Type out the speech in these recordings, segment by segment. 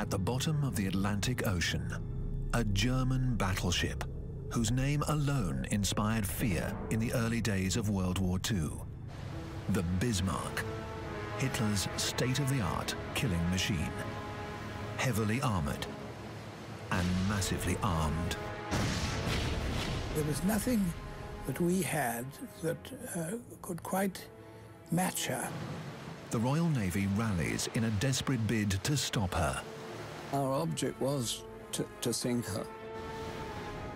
At the bottom of the Atlantic Ocean, a German battleship whose name alone inspired fear in the early days of World War II. The Bismarck, Hitler's state-of-the-art killing machine, heavily armored and massively armed. There was nothing that we had that could quite match her. The Royal Navy rallies in a desperate bid to stop her. Our object was to sink her.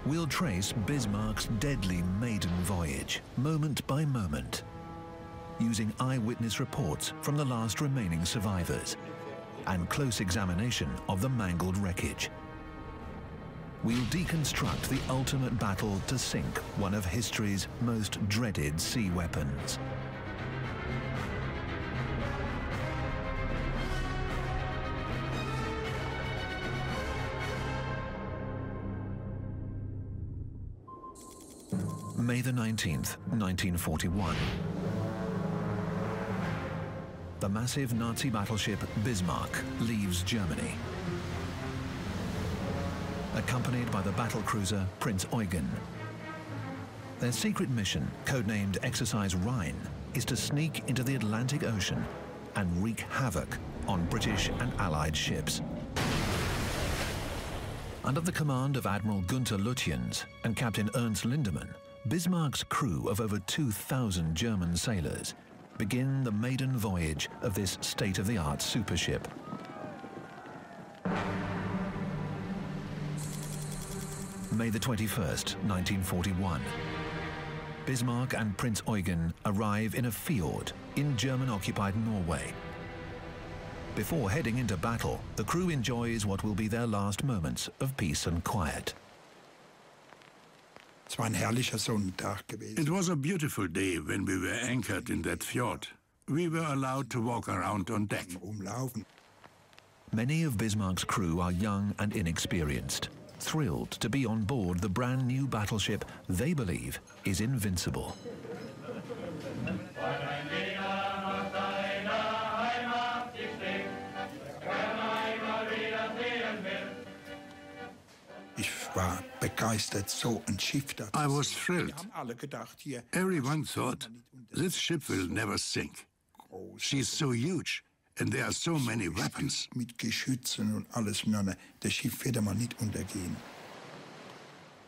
We'll trace Bismarck's deadly maiden voyage, moment by moment, using eyewitness reports from the last remaining survivors and close examination of the mangled wreckage. We'll deconstruct the ultimate battle to sink one of history's most dreaded sea weapons. May the 19th, 1941. The massive Nazi battleship Bismarck leaves Germany, accompanied by the battlecruiser Prince Eugen. Their secret mission, codenamed Exercise Rhine, is to sneak into the Atlantic Ocean and wreak havoc on British and Allied ships. Under the command of Admiral Gunther Lutyens and Captain Ernst Lindemann, Bismarck's crew of over 2,000 German sailors begin the maiden voyage of this state-of-the-art supership. May the 21st, 1941. Bismarck and Prince Eugen arrive in a fjord in German-occupied Norway. Before heading into battle, the crew enjoys what will be their last moments of peace and quiet. It was a beautiful day when we were anchored in that fjord. We were allowed to walk around on deck. Many of Bismarck's crew are young and inexperienced, thrilled to be on board the brand new battleship they believe is invincible. I was thrilled. Everyone thought, this ship will never sink. She's so huge, and there are so many weapons.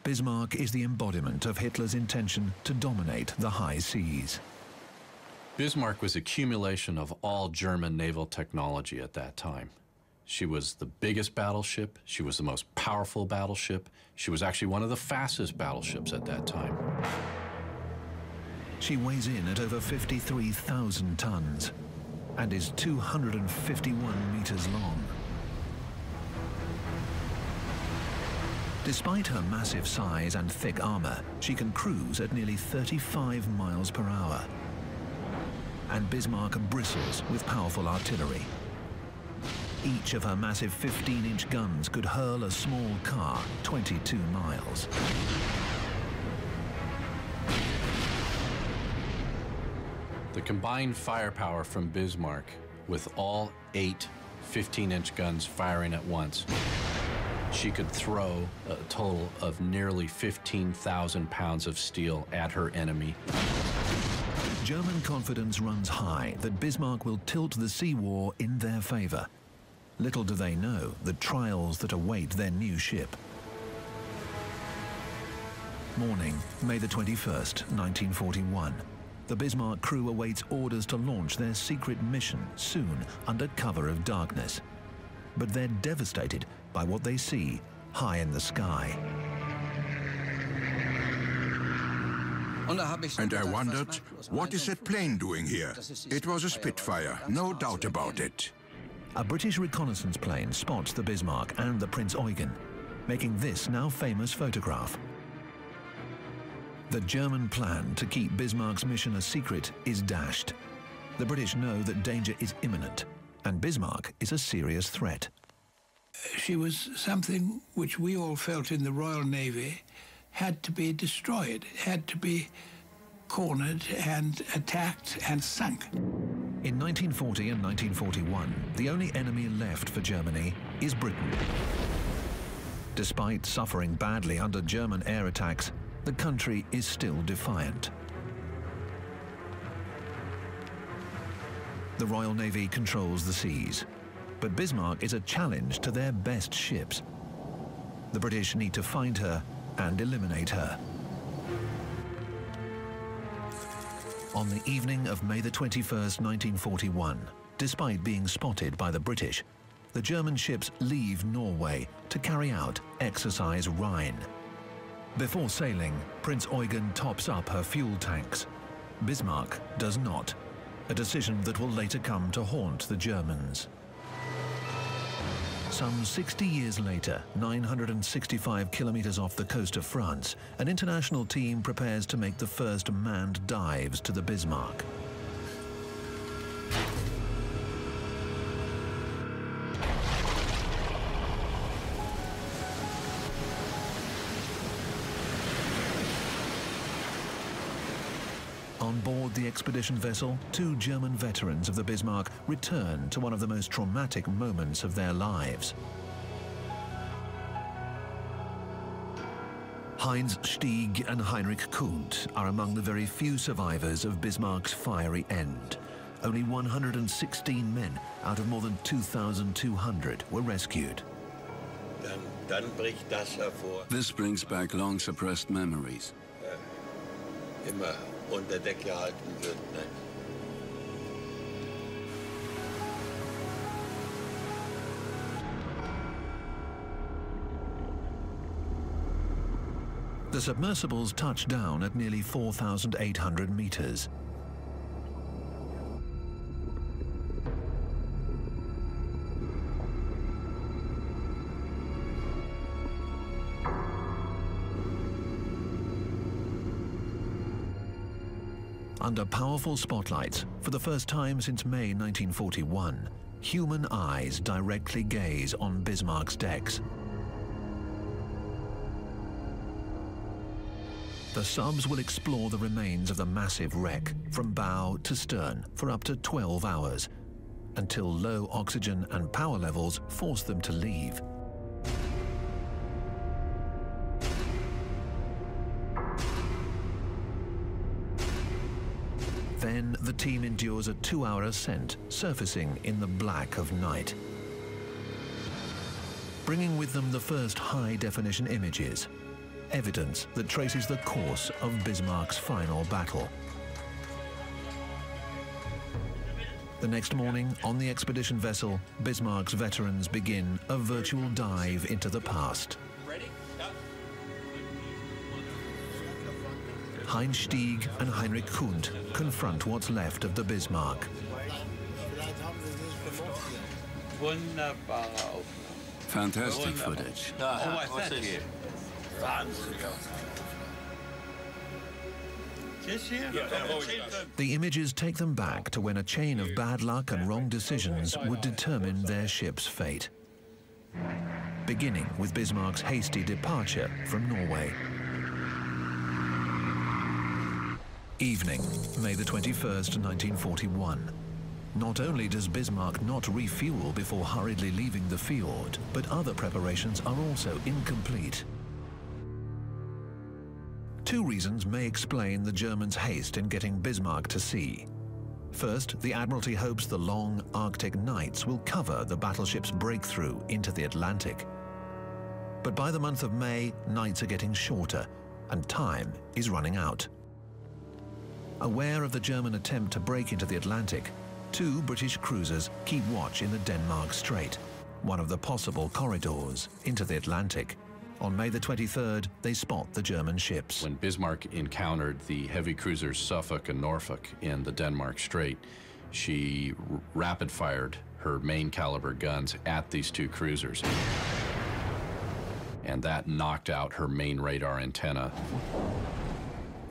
Bismarck is the embodiment of Hitler's intention to dominate the high seas. Bismarck was an accumulation of all German naval technology at that time. She was the biggest battleship, she was the most powerful battleship, she was actually one of the fastest battleships at that time. She weighs in at over 53,000 tons and is 251 meters long. Despite her massive size and thick armor, she can cruise at nearly 35 miles per hour. And Bismarck bristles with powerful artillery. Each of her massive 15-inch guns could hurl a small car 22 miles. The combined firepower from Bismarck, with all 8 15-inch guns firing at once, she could throw a total of nearly 15,000 pounds of steel at her enemy. German confidence runs high that Bismarck will tilt the sea war in their favor. Little do they know the trials that await their new ship. Morning, May the 21st, 1941. The Bismarck crew awaits orders to launch their secret mission soon under cover of darkness. But they're devastated by what they see high in the sky. And I wondered, what is that plane doing here? It was a Spitfire, no doubt about it. A British reconnaissance plane spots the Bismarck and the Prince Eugen, making this now famous photograph. The German plan to keep Bismarck's mission a secret is dashed. The British know that danger is imminent, and Bismarck is a serious threat. She was something which we all felt in the Royal Navy had to be destroyed, had to be cornered and attacked and sunk. In 1940 and 1941, the only enemy left for Germany is Britain. Despite suffering badly under German air attacks, the country is still defiant. The Royal Navy controls the seas, but Bismarck is a challenge to their best ships. The British need to find her and eliminate her. On the evening of May the 21st, 1941, despite being spotted by the British, the German ships leave Norway to carry out Exercise Rhine. Before sailing, Prince Eugen tops up her fuel tanks. Bismarck does not, a decision that will later come to haunt the Germans. Some 60 years later, 965 kilometers off the coast of France, an international team prepares to make the first manned dives to the Bismarck. On board the expedition vessel, 2 German veterans of the Bismarck return to one of the most traumatic moments of their lives. Heinz Stieg and Heinrich Kundt are among the very few survivors of Bismarck's fiery end. Only 116 men out of more than 2,200 were rescued. This brings back long-suppressed memories. Unter Deck gehalten wird. The submersibles touch down at nearly 4,800 meters. Under powerful spotlights, for the first time since May 1941, human eyes directly gaze on Bismarck's decks. The subs will explore the remains of the massive wreck from bow to stern for up to 12 hours, until low oxygen and power levels force them to leave. Then the team endures a 2-hour ascent, surfacing in the black of night, bringing with them the first high-definition images, evidence that traces the course of Bismarck's final battle. The next morning, on the expedition vessel, Bismarck's veterans begin a virtual dive into the past. Heinz Stieg and Heinrich Kundt confront what's left of the Bismarck. Fantastic footage. The images take them back to when a chain of bad luck and wrong decisions would determine their ship's fate. Beginning with Bismarck's hasty departure from Norway. Evening, May the 21st, 1941. Not only does Bismarck not refuel before hurriedly leaving the fjord, but other preparations are also incomplete. 2 reasons may explain the Germans' haste in getting Bismarck to sea. First, the Admiralty hopes the long Arctic nights will cover the battleship's breakthrough into the Atlantic. But by the month of May, nights are getting shorter, and time is running out. Aware of the German attempt to break into the Atlantic, 2 British cruisers keep watch in the Denmark Strait, one of the possible corridors into the Atlantic. On May the 23rd, they spot the German ships. When Bismarck encountered the heavy cruisers Suffolk and Norfolk in the Denmark Strait, she rapid-fired her main caliber guns at these 2 cruisers. And that knocked out her main radar antenna.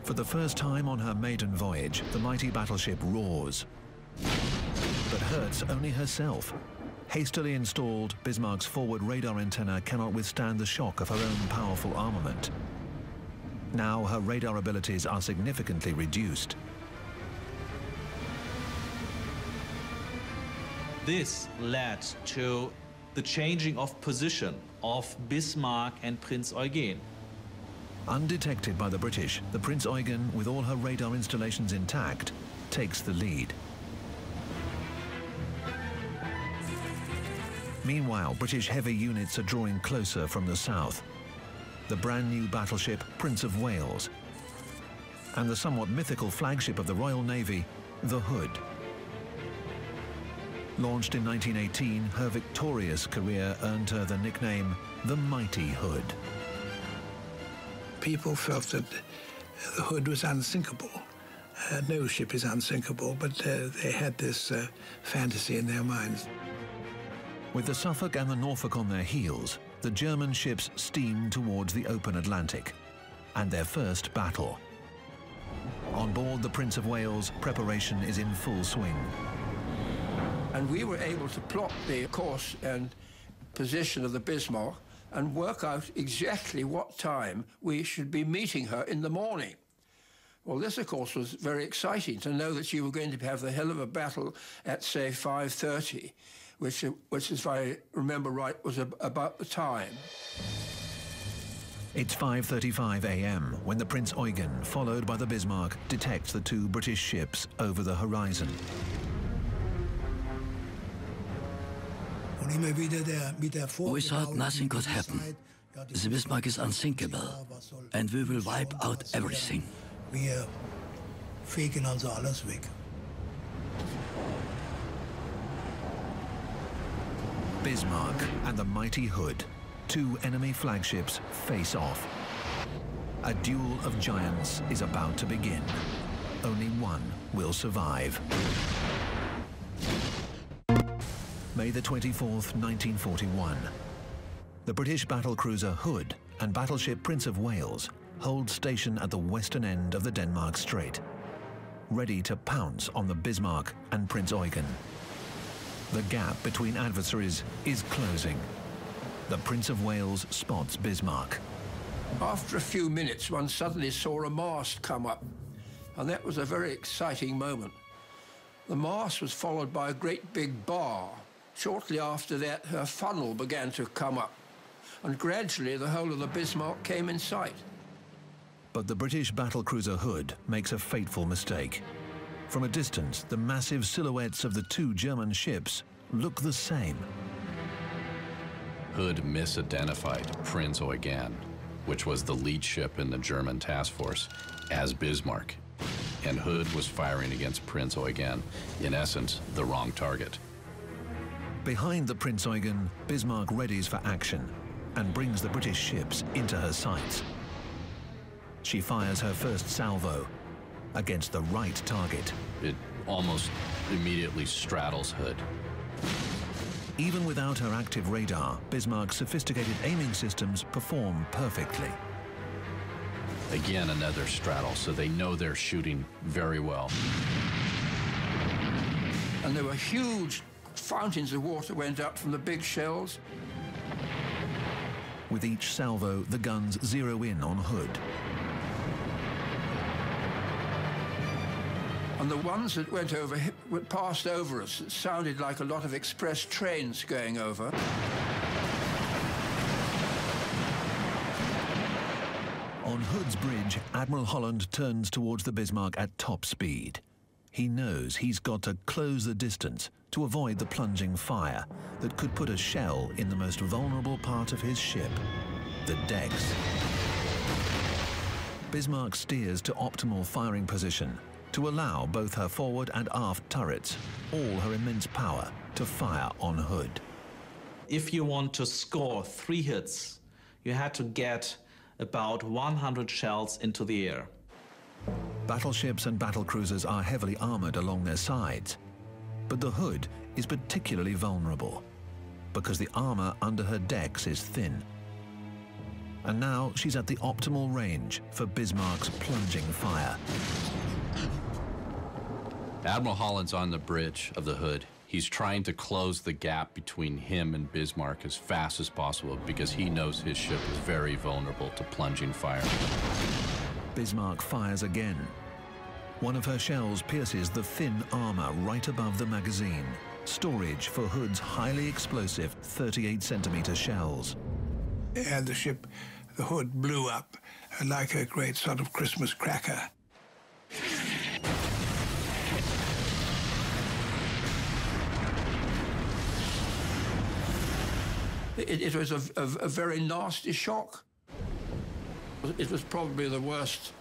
For the first time on her maiden voyage, the mighty battleship roars, but hurts only herself. Hastily installed, Bismarck's forward radar antenna cannot withstand the shock of her own powerful armament. Now her radar abilities are significantly reduced. This led to the changing of position of Bismarck and Prinz Eugen. Undetected by the British, the Prinz Eugen, with all her radar installations intact, takes the lead. Meanwhile, British heavy units are drawing closer from the south. The brand new battleship Prince of Wales, and the somewhat mythical flagship of the Royal Navy, the Hood. Launched in 1918, her victorious career earned her the nickname the Mighty Hood. People felt that the Hood was unsinkable. No ship is unsinkable, but they had this fantasy in their minds. With the Suffolk and the Norfolk on their heels, the German ships steamed towards the open Atlantic and their first battle. On board the Prince of Wales, preparation is in full swing. And we were able to plot the course and position of the Bismarck and work out exactly what time we should be meeting her in the morning. Well, this, of course, was very exciting to know that you were going to have the hell of a battle at, say, 5:30, which, if I remember right, was about the time. It's 5:35 a.m. when the Prinz Eugen, followed by the Bismarck, detects the two British ships over the horizon. We thought nothing could happen. The Bismarck is unsinkable, and we will wipe out everything. Bismarck and the Mighty Hood, two enemy flagships, face off. A duel of giants is about to begin. Only one will survive. May the 24th, 1941. The British battlecruiser Hood and battleship Prince of Wales hold station at the western end of the Denmark Strait, ready to pounce on the Bismarck and Prinz Eugen. The gap between adversaries is closing. The Prince of Wales spots Bismarck. After a few minutes, one suddenly saw a mast come up, and that was a very exciting moment. The mast was followed by a great big bar. Shortly after that, her funnel began to come up, and gradually the whole of the Bismarck came in sight. But the British battlecruiser Hood makes a fateful mistake. From a distance, the massive silhouettes of the two German ships look the same. Hood misidentified Prinz Eugen, which was the lead ship in the German task force, as Bismarck. And Hood was firing against Prinz Eugen, in essence, the wrong target. Behind the Prinz Eugen, Bismarck readies for action and brings the British ships into her sights. She fires her first salvo against the right target. It almost immediately straddles Hood. Even without her active radar, Bismarck's sophisticated aiming systems perform perfectly. Again, another straddle, so they know they're shooting very well. And there were huge fountains of water went up from the big shells. With each salvo, the guns zero in on Hood. And the ones that went over, passed over us, it sounded like a lot of express trains going over. On Hood's bridge, Admiral Holland turns towards the Bismarck at top speed. He knows he's got to close the distance to avoid the plunging fire that could put a shell in the most vulnerable part of his ship, the decks. Bismarck steers to optimal firing position to allow both her forward and aft turrets, all her immense power, to fire on Hood. If you want to score 3 hits, you had to get about 100 shells into the air. Battleships and battlecruisers are heavily armored along their sides, but the Hood is particularly vulnerable because the armor under her decks is thin. And now she's at the optimal range for Bismarck's plunging fire. Admiral Holland's on the bridge of the Hood. He's trying to close the gap between him and Bismarck as fast as possible because he knows his ship is very vulnerable to plunging fire. Bismarck fires again. One of her shells pierces the thin armor right above the magazine, storage for Hood's highly explosive 38-centimeter shells. And the ship, the Hood, blew up like a great sort of Christmas cracker. It was a very nasty shock. It was probably the worst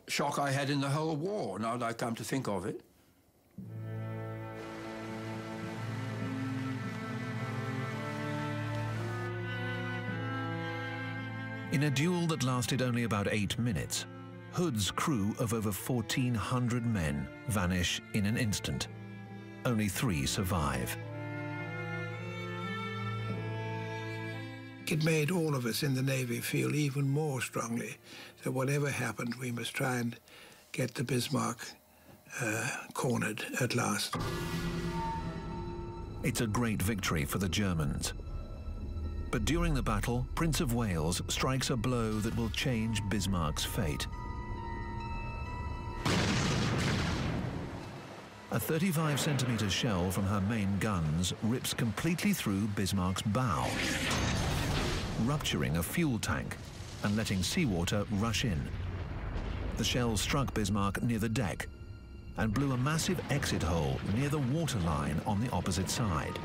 shock I had in the whole war, now that I come to think of it. In a duel that lasted only about 8 minutes, Hood's crew of over 1,400 men vanish in an instant. Only 3 survive. It made all of us in the Navy feel even more strongly that whatever happened, we must try and get the Bismarck cornered at last. It's a great victory for the Germans. But during the battle, Prince of Wales strikes a blow that will change Bismarck's fate. A 35-centimeter shell from her main guns rips completely through Bismarck's bow, rupturing a fuel tank and letting seawater rush in. The shell struck Bismarck near the deck and blew a massive exit hole near the waterline on the opposite side.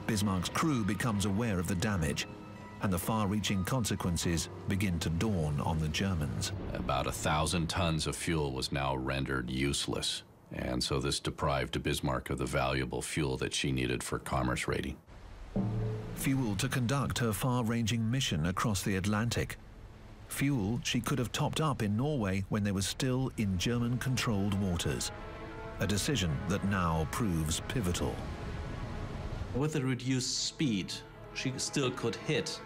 Bismarck's crew becomes aware of the damage, and the far-reaching consequences begin to dawn on the Germans. About 1,000 tons of fuel was now rendered useless, and so this deprived Bismarck of the valuable fuel that she needed for commerce raiding. Fuel to conduct her far-ranging mission across the Atlantic. Fuel she could have topped up in Norway when they were still in German-controlled waters. A decision that now proves pivotal. With the reduced speed, she still could hit,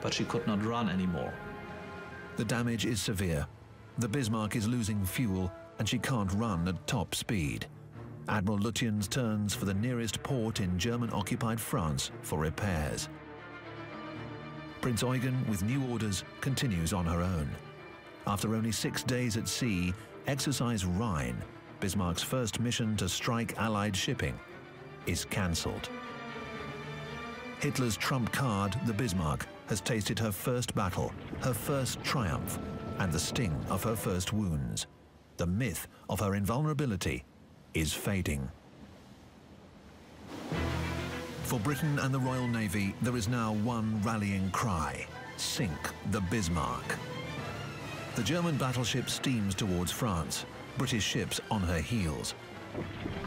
but she could not run anymore. The damage is severe. The Bismarck is losing fuel, and she can't run at top speed. Admiral Lutyens turns for the nearest port in German-occupied France for repairs. Prince Eugen, with new orders, continues on her own. After only 6 days at sea, Exercise Rhine, Bismarck's first mission to strike Allied shipping, is cancelled. Hitler's trump card, the Bismarck, has tasted her first battle, her first triumph, and the sting of her first wounds. The myth of her invulnerability is fading. For Britain and the Royal Navy, there is now one rallying cry: sink the Bismarck. The German battleship steams towards France, British ships on her heels.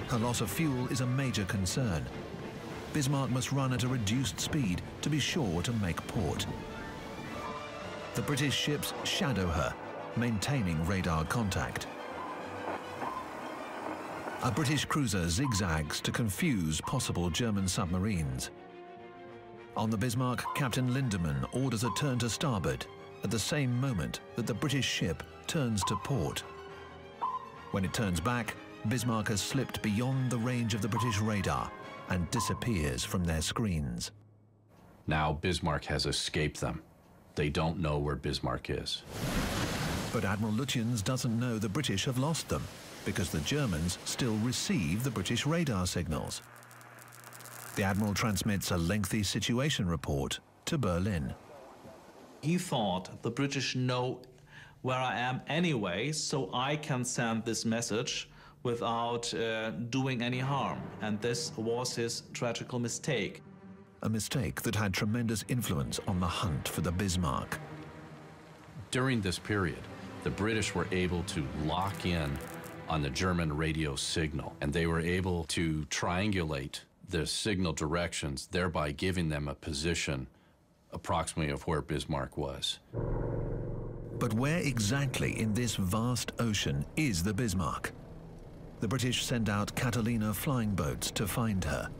Her loss of fuel is a major concern. Bismarck must run at a reduced speed to be sure to make port. The British ships shadow her, maintaining radar contact. A British cruiser zigzags to confuse possible German submarines. On the Bismarck, Captain Lindemann orders a turn to starboard at the same moment that the British ship turns to port. When it turns back, Bismarck has slipped beyond the range of the British radar and disappears from their screens. Now Bismarck has escaped them. They don't know where Bismarck is. But Admiral Lutyens doesn't know the British have lost them, because the Germans still receive the British radar signals. The Admiral transmits a lengthy situation report to Berlin. He thought the British know where I am anyway, so I can send this message without doing any harm. And this was his tragical mistake. A mistake that had tremendous influence on the hunt for the Bismarck. During this period, the British were able to lock in on the German radio signal, and they were able to triangulate the signal directions, thereby giving them a position approximately of where Bismarck was. But where exactly in this vast ocean is the Bismarck? The British send out Catalina flying boats to find her.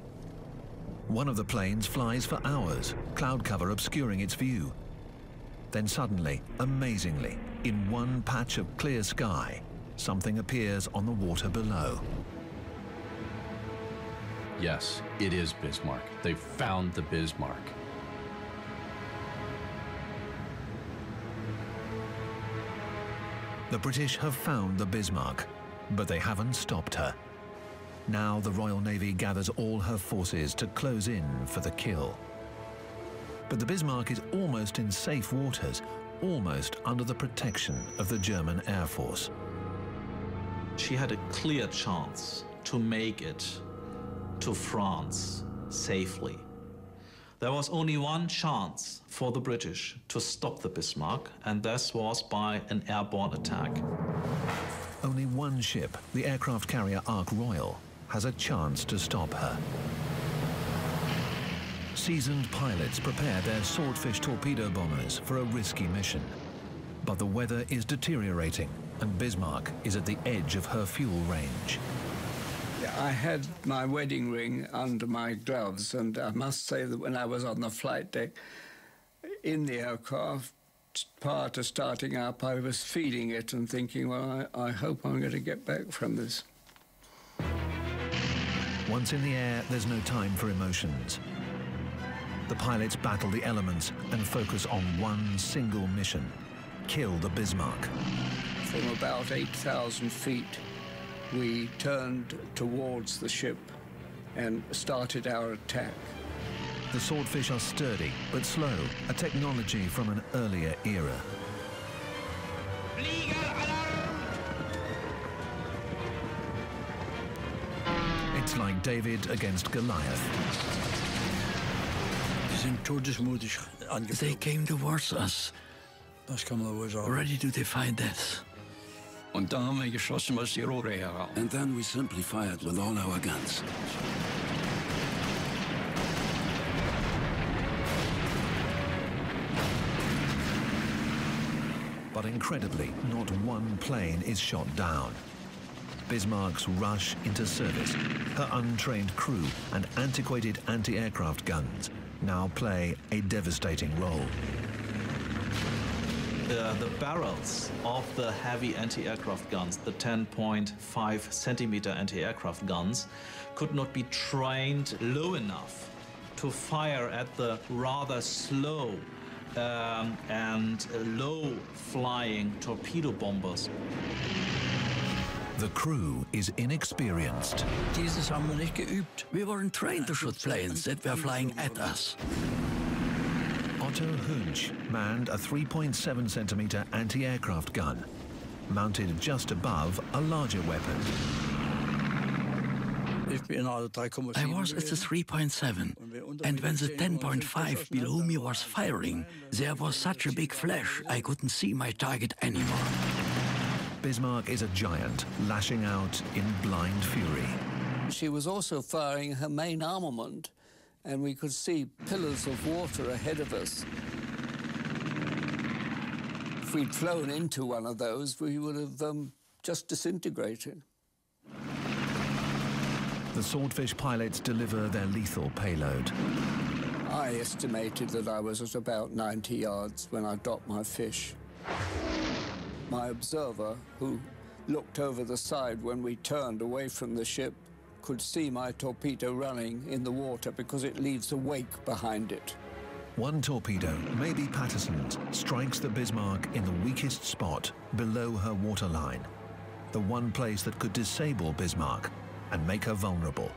One of the planes flies for hours, cloud cover obscuring its view. Then suddenly, amazingly, in one patch of clear sky, something appears on the water below. Yes, it is Bismarck. They found the Bismarck. The British have found the Bismarck, but they haven't stopped her. Now the Royal Navy gathers all her forces to close in for the kill. But the Bismarck is almost in safe waters, almost under the protection of the German Air Force. She had a clear chance to make it to France safely. There was only one chance for the British to stop the Bismarck, and this was by an airborne attack. Only one ship, the aircraft carrier Ark Royal, has a chance to stop her. Seasoned pilots prepare their Swordfish torpedo bombers for a risky mission. But the weather is deteriorating, and Bismarck is at the edge of her fuel range. I had my wedding ring under my gloves, and I must say that when I was on the flight deck in the aircraft, prior to starting up, I was feeling it and thinking, well, I hope I'm going to get back from this. Once in the air, there's no time for emotions. The pilots battle the elements and focus on one single mission: kill the Bismarck. From about 8,000 feet, we turned towards the ship and started our attack. The Swordfish are sturdy but slow, a technology from an earlier era. It's like David against Goliath. They came towards us, ready to defy death. And then we simply fired with all our guns. But incredibly, not one plane is shot down. Bismarck's rush into service, her untrained crew and antiquated anti-aircraft guns now play a devastating role. The barrels of the heavy anti-aircraft guns, the 10.5 centimeter anti-aircraft guns, could not be trained low enough to fire at the rather slow and low-flying torpedo bombers. The crew is inexperienced. Dieses haben wir nicht geübt. We weren't trained to shoot planes that were flying at us. Otto Hunch manned a 3.7 centimeter anti-aircraft gun, mounted just above a larger weapon. I was at the 3.7, and when the 10.5 below me was firing, there was such a big flash I couldn't see my target anymore. Bismarck is a giant, lashing out in blind fury. She was also firing her main armament, and we could see pillars of water ahead of us. If we'd flown into one of those, we would have just disintegrated. The Swordfish pilots deliver their lethal payload. I estimated that I was at about 90 yards when I dropped my fish. My observer, who looked over the side when we turned away from the ship, could see my torpedo running in the water because it leaves a wake behind it. One torpedo, maybe Patterson's, strikes the Bismarck in the weakest spot below her waterline, the one place that could disable Bismarck and make her vulnerable.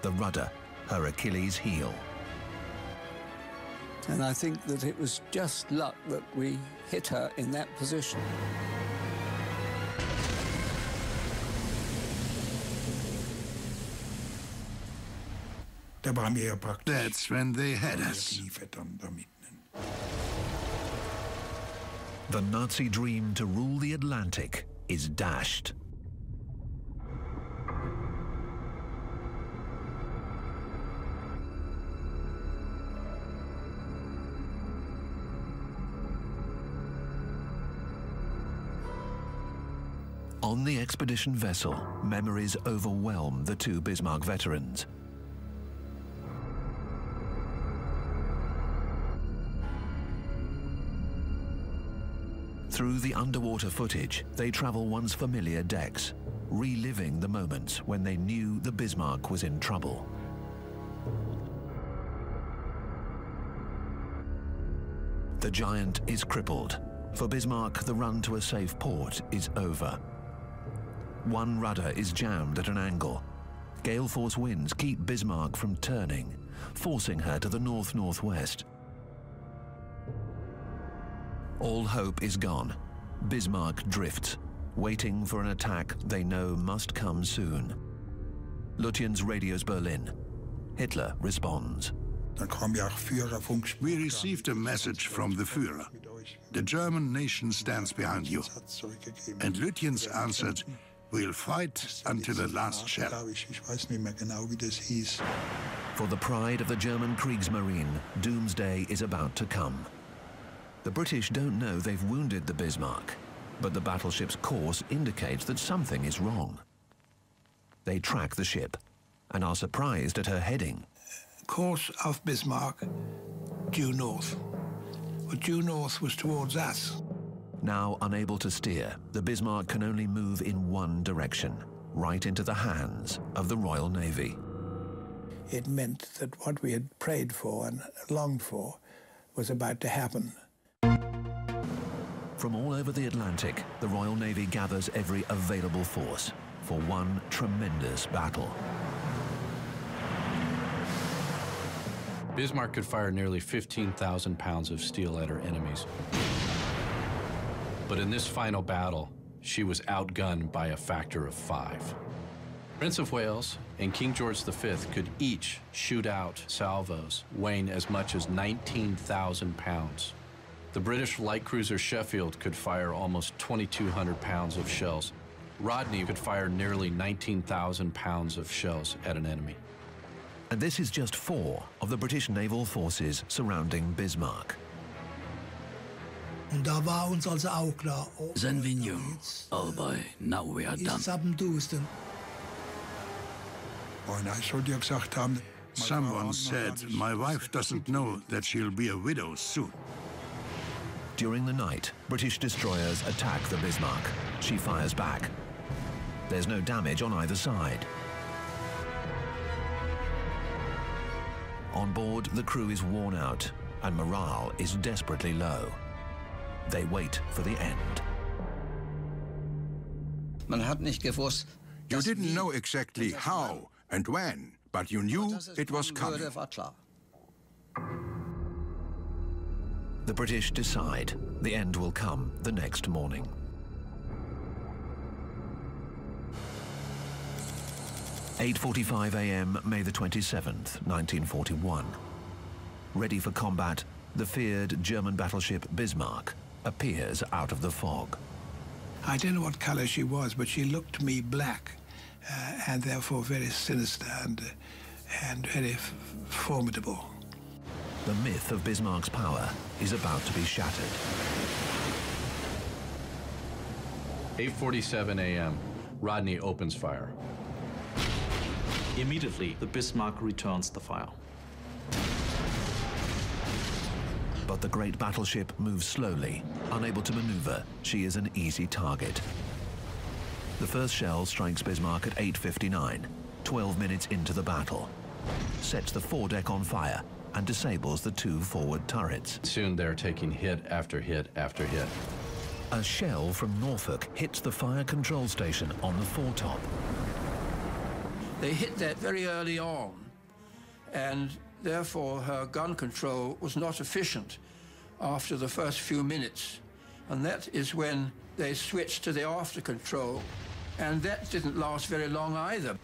The rudder, her Achilles heel. And I think that it was just luck that we hit her in that position. That's when they had us. The Nazi dream to rule the Atlantic is dashed. On the expedition vessel, memories overwhelm the two Bismarck veterans. Through the underwater footage, they travel once familiar decks, reliving the moments when they knew the Bismarck was in trouble. The giant is crippled, For Bismarck, the run to a safe port is over. One rudder is jammed at an angle. Gale force winds keep Bismarck from turning, forcing her to the north-northwest. All hope is gone. Bismarck drifts, waiting for an attack they know must come soon. Lutyens radios Berlin. Hitler responds. We received a message from the Führer. The German nation stands behind you. And Lutyens answered, we'll fight until the last shell. For the pride of the German Kriegsmarine, doomsday is about to come. The British don't know they've wounded the Bismarck, but the battleship's course indicates that something is wrong. They track the ship and are surprised at her heading. Course of Bismarck, due north. But due north was towards us. Now unable to steer, the Bismarck can only move in one direction, right into the hands of the Royal Navy. It meant that what we had prayed for and longed for was about to happen. From all over the Atlantic, the Royal Navy gathers every available force for one tremendous battle. Bismarck could fire nearly 15,000 pounds of steel at her enemies. But in this final battle, she was outgunned by a factor of 5. Prince of Wales and King George V could each shoot out salvos weighing as much as 19,000 pounds. The British light cruiser Sheffield could fire almost 2,200 pounds of shells. Rodney could fire nearly 19,000 pounds of shells at an enemy. And this is just 4 of the British naval forces surrounding Bismarck. Then we knew, oh boy, now we are done. Someone said, my wife doesn't know that she'll be a widow soon. During the night, British destroyers attack the Bismarck. She fires back. There's no damage on either side. On board, the crew is worn out and morale is desperately low. They wait for the end. You didn't know exactly how and when, but you knew it was coming. The British decide the end will come the next morning. (8:45 a.m., May the 27th, 1941. Ready for combat, the feared German battleship Bismarck appears out of the fog. I don't know what color she was, but she looked to me black, and therefore very sinister and very formidable. The myth of Bismarck's power is about to be shattered. 8:47 a.m., Rodney opens fire. Immediately, the Bismarck returns the fire. But the great battleship moves slowly. Unable to maneuver, she is an easy target. The first shell strikes Bismarck at 8:59, 12 minutes into the battle. Sets the foredeck on fire and disables the 2 forward turrets. Soon they're taking hit after hit after hit. A shell from Norfolk hits the fire control station on the foretop. They hit that very early on, and therefore her gun control was not efficient after the first few minutes. And that is when they switched to the after control, and that didn't last very long either.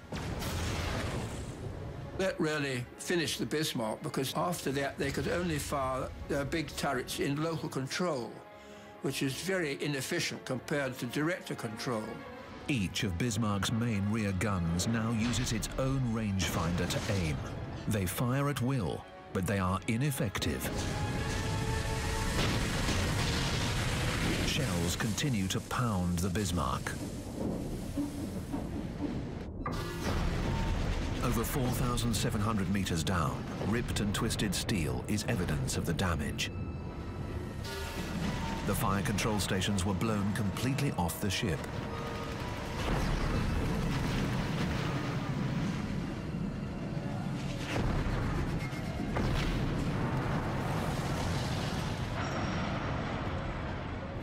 That really finished the Bismarck, because after that they could only fire their big turrets in local control, which is very inefficient compared to director control. Each of Bismarck's main rear guns now uses its own rangefinder to aim. They fire at will, but they are ineffective. Shells continue to pound the Bismarck. Over 4,700 meters down, ripped and twisted steel is evidence of the damage. The fire control stations were blown completely off the ship.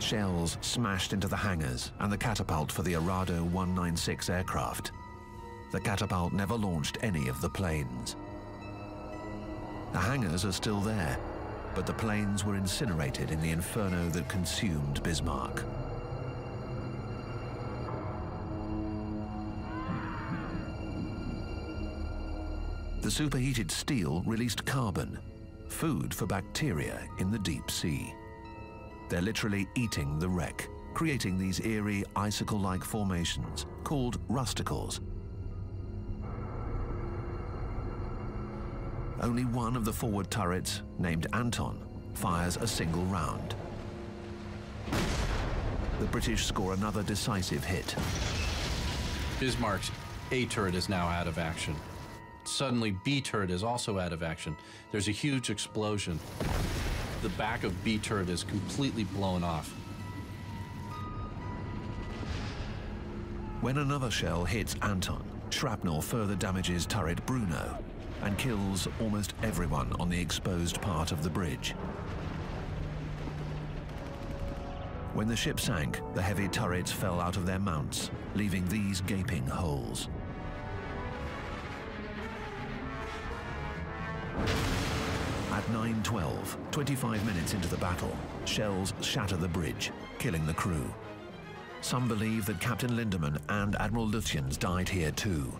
Shells smashed into the hangars and the catapult for the Arado 196 aircraft. The catapult never launched any of the planes. The hangars are still there, but the planes were incinerated in the inferno that consumed Bismarck. The superheated steel released carbon, food for bacteria in the deep sea. They're literally eating the wreck, creating these eerie icicle-like formations called rusticles. Only one of the forward turrets, named Anton, fires a single round. The British score another decisive hit. Bismarck's A turret is now out of action. Suddenly, B turret is also out of action. There's a huge explosion. The back of B turret is completely blown off. When another shell hits Anton, shrapnel further damages turret Bruno and kills almost everyone on the exposed part of the bridge. When the ship sank, the heavy turrets fell out of their mounts, leaving these gaping holes. At 9:12, 25 minutes into the battle, shells shatter the bridge, killing the crew. Some believe that Captain Lindemann and Admiral Lutyens died here too.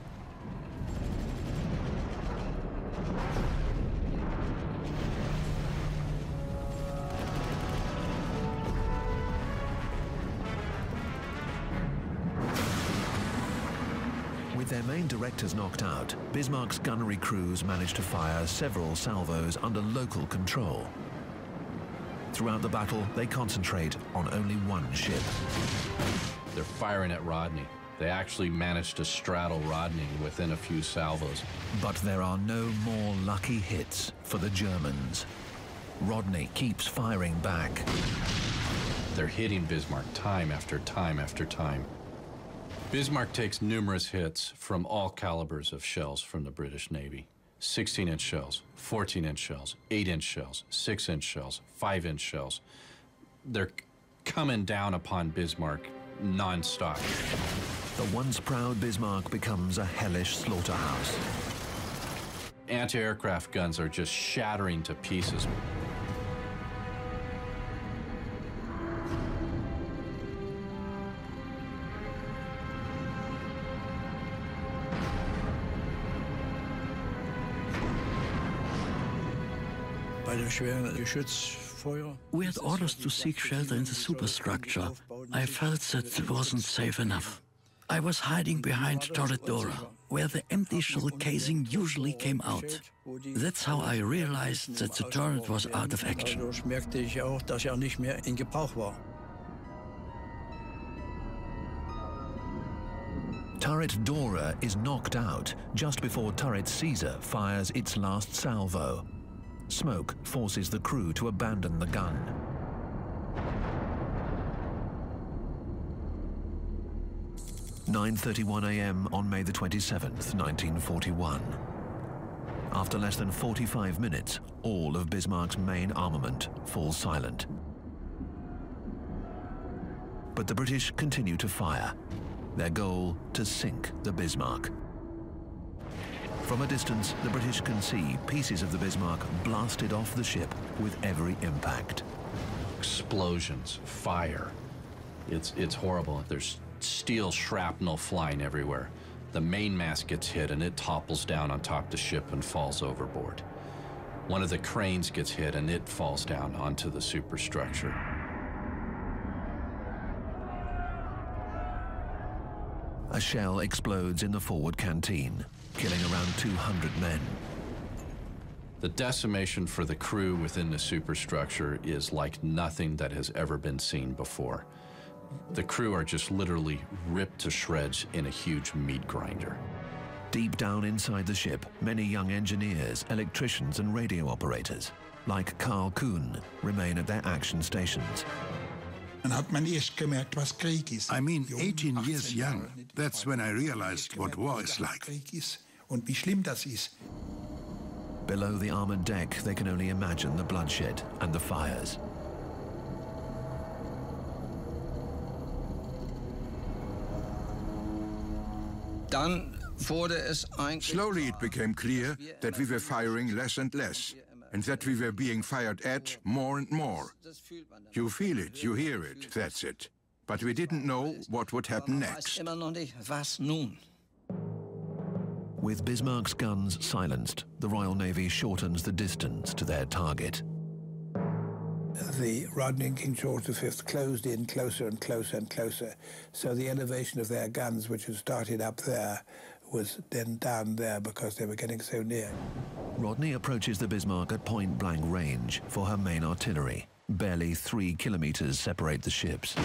With their main directors knocked out, Bismarck's gunnery crews managed to fire several salvos under local control. Throughout the battle, they concentrate on only one ship. They're firing at Rodney. They actually managed to straddle Rodney within a few salvos. But there are no more lucky hits for the Germans. Rodney keeps firing back. They're hitting Bismarck time after time after time. Bismarck takes numerous hits from all calibers of shells from the British Navy. 16-inch shells, 14-inch shells, 8-inch shells, 6-inch shells, 5-inch shells. They're coming down upon Bismarck non-stop. The once proud Bismarck becomes a hellish slaughterhouse. Anti-aircraft guns are just shattering to pieces. We had orders to seek shelter in the superstructure. I felt that it wasn't safe enough. I was hiding behind turret Dora, where the empty shell casing usually came out. That's how I realized that the turret was out of action. Turret Dora is knocked out just before turret Caesar fires its last salvo. Smoke forces the crew to abandon the gun. (9:31 a.m. on May the 27th, 1941. After less than 45 minutes, all of Bismarck's main armament falls silent. But the British continue to fire. Their goal, to sink the Bismarck. From a distance, the British can see pieces of the Bismarck blasted off the ship with every impact. Explosions, fire. It's horrible. There's steel shrapnel flying everywhere. The mainmast gets hit and it topples down on top of the ship and falls overboard. One of the cranes gets hit and it falls down onto the superstructure. A shell explodes in the forward canteen, killing around 200 men. The decimation for the crew within the superstructure is like nothing that has ever been seen before. The crew are just literally ripped to shreds in a huge meat grinder. Deep down inside the ship, many young engineers, electricians and radio operators, like Karl Kuhn, remain at their action stations. I mean, 18 years young. That's when I realized what war is like. Below the armored deck, they can only imagine the bloodshed and the fires. Slowly it became clear that we were firing less and less, and that we were being fired at more and more. You feel it, you hear it, that's it. But we didn't know what would happen next. With Bismarck's guns silenced, the Royal Navy shortens the distance to their target. The Rodney and King George V closed in closer and closer and closer, so the elevation of their guns, which had started up there, was then down there because they were getting so near. Rodney approaches the Bismarck at point-blank range for her main artillery. Barely 3 kilometers separate the ships.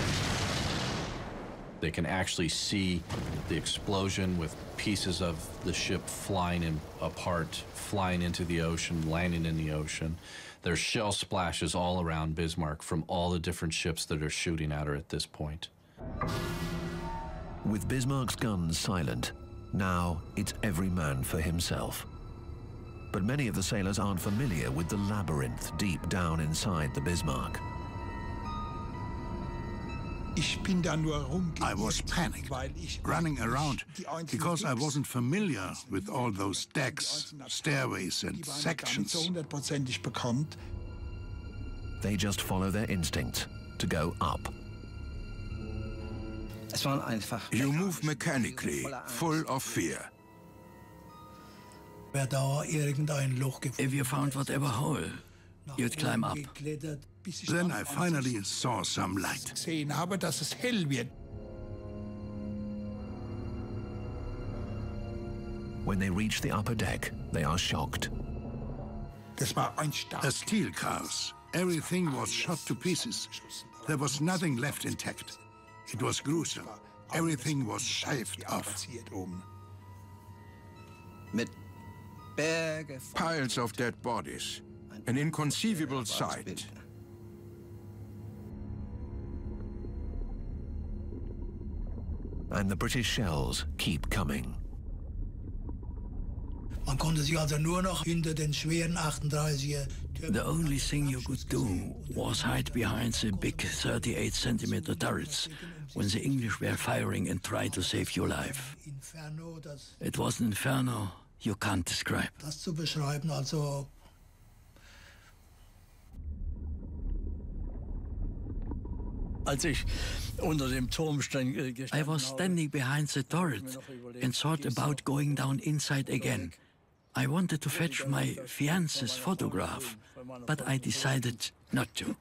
They can actually see the explosion with pieces of the ship flying apart, flying into the ocean, landing in the ocean. There's shell splashes all around Bismarck from all the different ships that are shooting at her at this point. With Bismarck's guns silent, now it's every man for himself. But many of the sailors aren't familiar with the labyrinth deep down inside the Bismarck. I was panicked, running around, because I wasn't familiar with all those decks, stairways and sections. They just follow their instinct to go up. You move mechanically, full of fear. If you found whatever hole, you'd climb up. Then I finally saw some light. When they reach the upper deck, they are shocked. A steel cars. Everything was shot to pieces. There was nothing left intact. It was gruesome. Everything was shaved off. Piles of dead bodies. An inconceivable sight. And the British shells keep coming. The only thing you could do was hide behind the big 38-centimeter turrets when the English were firing and try to save your life. It was an inferno you can't describe. I was standing behind the turret and thought about going down inside again. I wanted to fetch my fiancé's photograph, but I decided not to.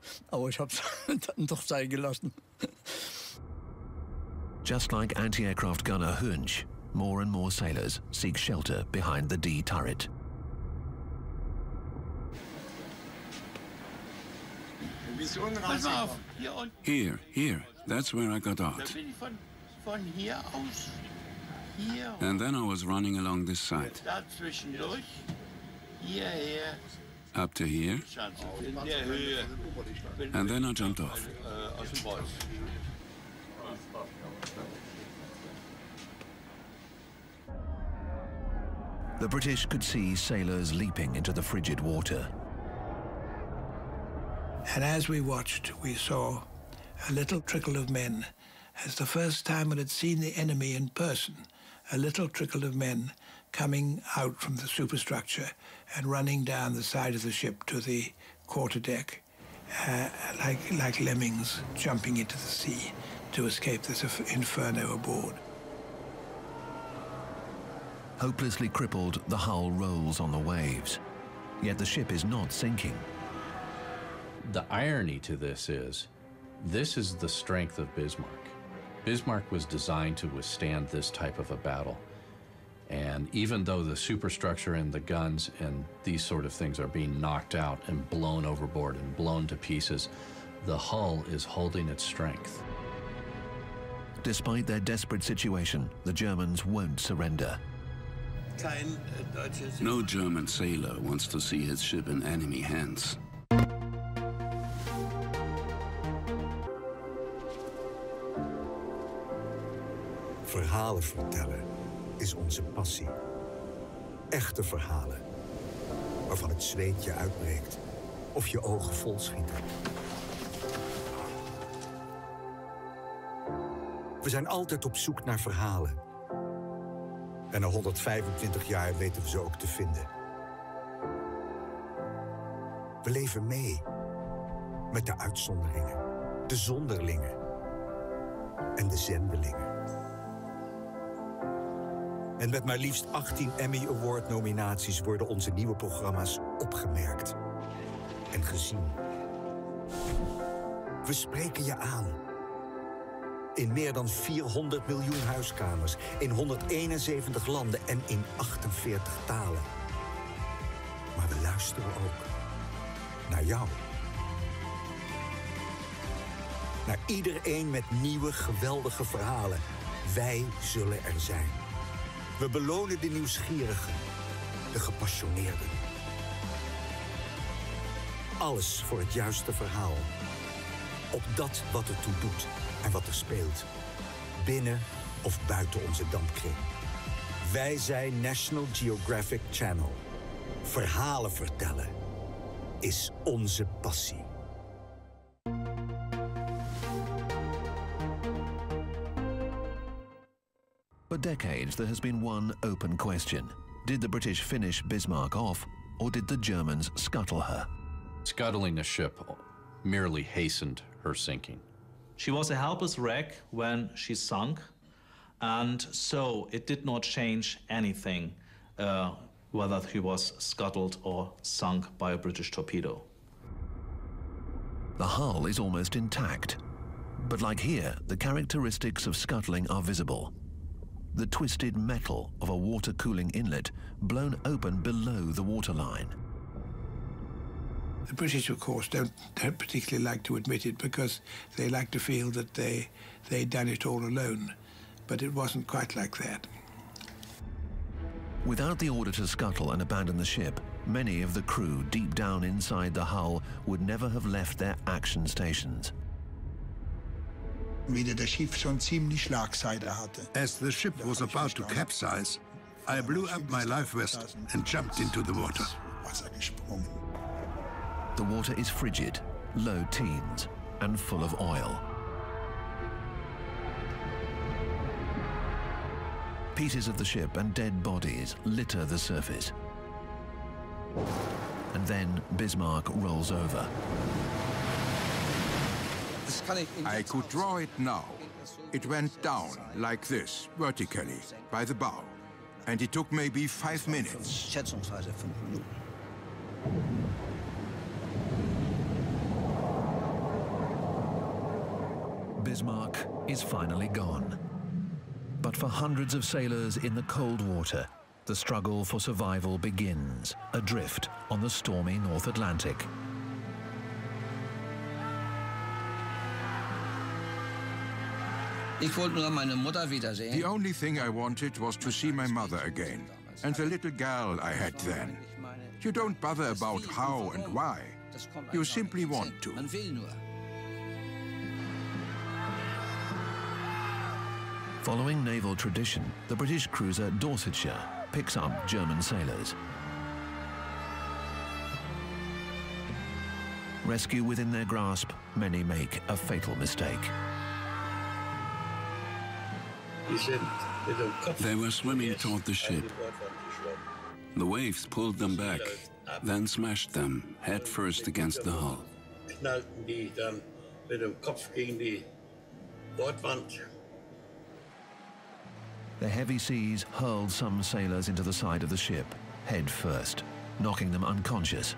Just like anti-aircraft gunner Hunch, more and more sailors seek shelter behind the D turret. Here. That's where I got out. And then I was running along this side. Up to here. And then I jumped off. The British could see sailors leaping into the frigid water. And as we watched, we saw a little trickle of men. As the first time we had seen the enemy in person, a little trickle of men coming out from the superstructure and running down the side of the ship to the quarterdeck, like lemmings jumping into the sea to escape this inferno aboard. Hopelessly crippled, the hull rolls on the waves. Yet the ship is not sinking. The irony to this is the strength of Bismarck. Bismarck was designed to withstand this type of a battle. And even though the superstructure and the guns and these sort of things are being knocked out and blown overboard and blown to pieces, the hull is holding its strength. Despite their desperate situation, the Germans won't surrender. No German sailor wants to see his ship in enemy hands. Verhalen vertellen is onze passie. Echte verhalen, waarvan het zweet je uitbreekt of je ogen vol schieten. We zijn altijd op zoek naar verhalen. En na 125 jaar weten we ze ook te vinden. We leven mee met de uitzonderingen, de zonderlingen en de zendelingen. En met maar liefst 18 Emmy Award-nominaties worden onze nieuwe programma's opgemerkt en gezien. We spreken je aan. In meer dan 400 miljoen huiskamers, in 171 landen en in 48 talen. Maar we luisteren ook naar jou. Naar iedereen met nieuwe, geweldige verhalen. Wij zullen er zijn. We belonen de nieuwsgierigen, de gepassioneerden. Alles voor het juiste verhaal. Op dat wat ertoe doet en wat er speelt. Binnen of buiten onze dampkring. Wij zijn National Geographic Channel. Verhalen vertellen is onze passie. For decades, there has been one open question. Did the British finish Bismarck off, or did the Germans scuttle her? Scuttling the ship merely hastened her sinking. She was a helpless wreck when she sunk, and so it did not change anything whether she was scuttled or sunk by a British torpedo. The hull is almost intact, but like here, the characteristics of scuttling are visible. The twisted metal of a water-cooling inlet blown open below the waterline. The British, of course, don't particularly like to admit it because they like to feel that they'd done it all alone. But it wasn't quite like that. Without the order to scuttle and abandon the ship, many of the crew deep down inside the hull would never have left their action stations. As the ship was about to capsize, I blew up my life vest and jumped into the water. The water is frigid, low teens, and full of oil. Pieces of the ship and dead bodies litter the surface. And then Bismarck rolls over. I could draw it now. It went down like this, vertically, by the bow. And it took maybe 5 minutes. Bismarck is finally gone. But for hundreds of sailors in the cold water, the struggle for survival begins, adrift on the stormy North Atlantic. The only thing I wanted was to see my mother again, and the little girl I had then. You don't bother about how and why. You simply want to. Following naval tradition, the British cruiser Dorsetshire picks up German sailors. Rescue within their grasp, many make a fatal mistake. They were swimming toward the ship. The waves pulled them back, then smashed them head first against the hull. The heavy seas hurled some sailors into the side of the ship, head first, knocking them unconscious,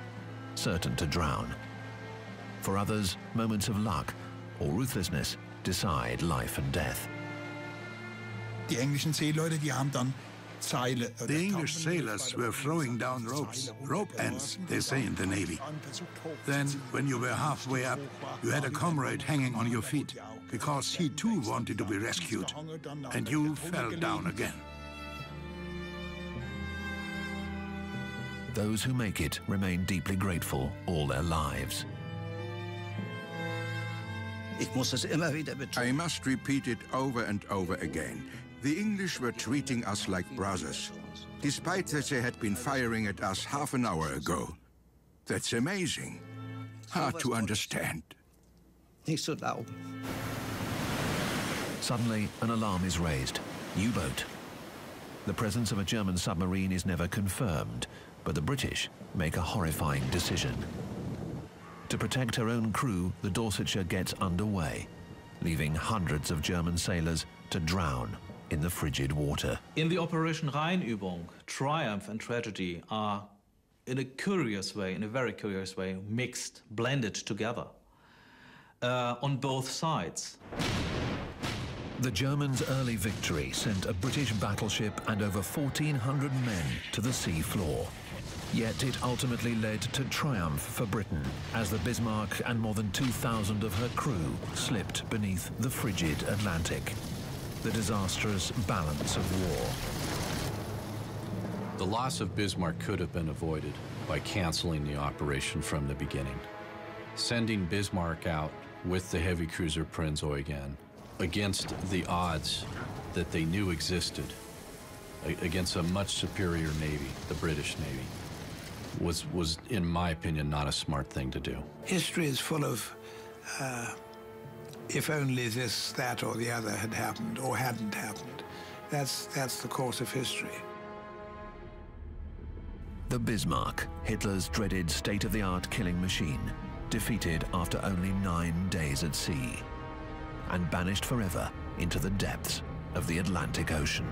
certain to drown. For others, moments of luck or ruthlessness decide life and death. The English sailors were throwing down ropes, rope ends, they say in the Navy. Then, when you were halfway up, you had a comrade hanging on your feet, because he too wanted to be rescued, and you fell down again. Those who make it remain deeply grateful all their lives. I must repeat it over and over again. The English were treating us like brothers, despite that they had been firing at us half an hour ago. That's amazing. Hard to understand. Suddenly, an alarm is raised. U-boat. The presence of a German submarine is never confirmed, but the British make a horrifying decision. To protect her own crew, the Dorsetshire gets underway, leaving hundreds of German sailors to drown in the frigid water. In the Operation Rheinübung, triumph and tragedy are, in a very curious way, mixed, blended together on both sides. The Germans' early victory sent a British battleship and over 1,400 men to the sea floor. Yet it ultimately led to triumph for Britain as the Bismarck and more than 2,000 of her crew slipped beneath the frigid Atlantic. The disastrous balance of war. The loss of Bismarck could have been avoided by canceling the operation from the beginning. Sending Bismarck out with the heavy cruiser Prinz Eugen against the odds that they knew existed, against a much superior Navy, the British Navy, was, in my opinion, not a smart thing to do. History is full of, if only this, that, or the other had happened, or hadn't happened. That's the course of history. The Bismarck, Hitler's dreaded state-of-the-art killing machine, defeated after only 9 days at sea, and banished forever into the depths of the Atlantic Ocean.